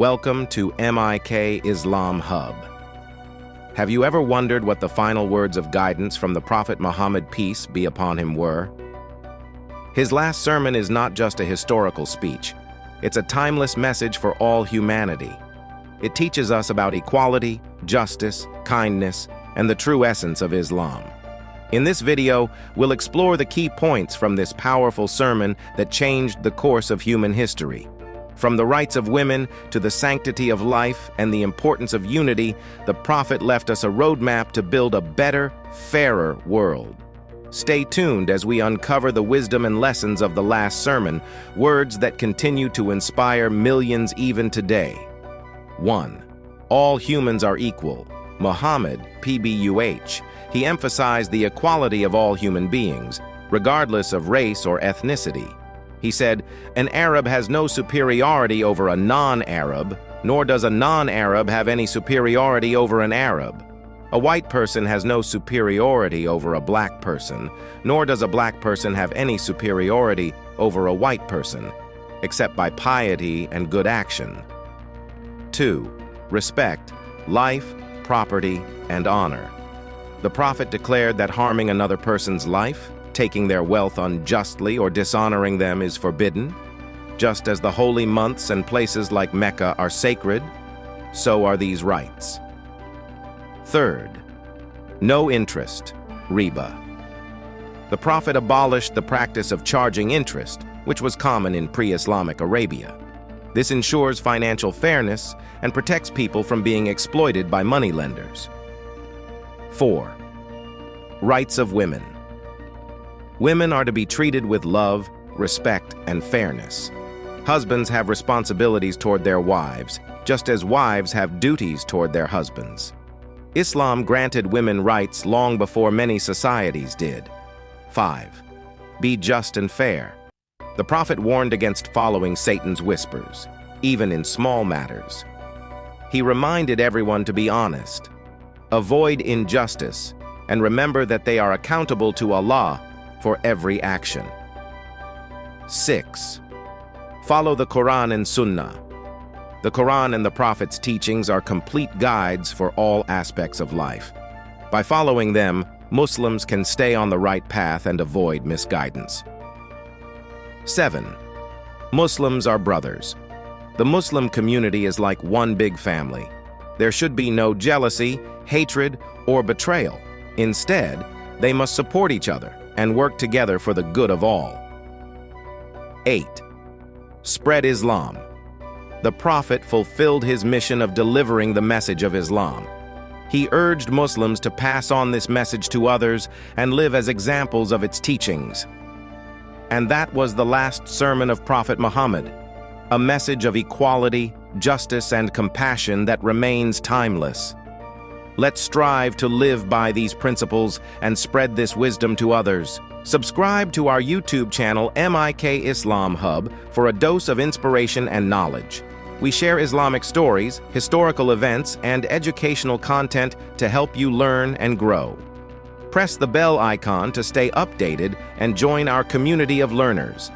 Welcome to MIK Islam Hub. Have you ever wondered what the final words of guidance from the Prophet Muhammad, peace be upon him, were? His last sermon is not just a historical speech. It's a timeless message for all humanity. It teaches us about equality, justice, kindness, and the true essence of Islam. In this video, we'll explore the key points from this powerful sermon that changed the course of human history. From the rights of women to the sanctity of life and the importance of unity, the Prophet left us a roadmap to build a better, fairer world. Stay tuned as we uncover the wisdom and lessons of the last sermon, words that continue to inspire millions even today. 1. All humans are equal. Muhammad, PBUH. He emphasized the equality of all human beings, regardless of race or ethnicity. He said, an Arab has no superiority over a non-Arab, nor does a non-Arab have any superiority over an Arab. A white person has no superiority over a black person, nor does a black person have any superiority over a white person, except by piety and good action. 2. Respect, life, property, and honor. The Prophet declared that harming another person's life, taking their wealth unjustly or dishonoring them is forbidden. Just as the holy months and places like Mecca are sacred, so are these rights. 3. No interest, riba. The Prophet abolished the practice of charging interest, which was common in pre-Islamic Arabia. This ensures financial fairness and protects people from being exploited by moneylenders. 4. Rights of women. Women are to be treated with love, respect, and fairness. Husbands have responsibilities toward their wives, just as wives have duties toward their husbands. Islam granted women rights long before many societies did. 5. Be just and fair. The Prophet warned against following Satan's whispers, even in small matters. He reminded everyone to be honest, avoid injustice, and remember that they are accountable to Allah for every action. 6. Follow the Quran and Sunnah. The Quran and the Prophet's teachings are complete guides for all aspects of life. By following them, Muslims can stay on the right path and avoid misguidance. 7. Muslims are brothers. The Muslim community is like one big family. There should be no jealousy, hatred, or betrayal. Instead, they must support each other and work together for the good of all. 8. Spread Islam. The Prophet fulfilled his mission of delivering the message of Islam. He urged Muslims to pass on this message to others and live as examples of its teachings. And that was the last sermon of Prophet Muhammad, a message of equality, justice, and compassion that remains timeless. Let's strive to live by these principles and spread this wisdom to others. Subscribe to our YouTube channel, MIK Islam Hub, for a dose of inspiration and knowledge. We share Islamic stories, historical events, and educational content to help you learn and grow. Press the bell icon to stay updated and join our community of learners.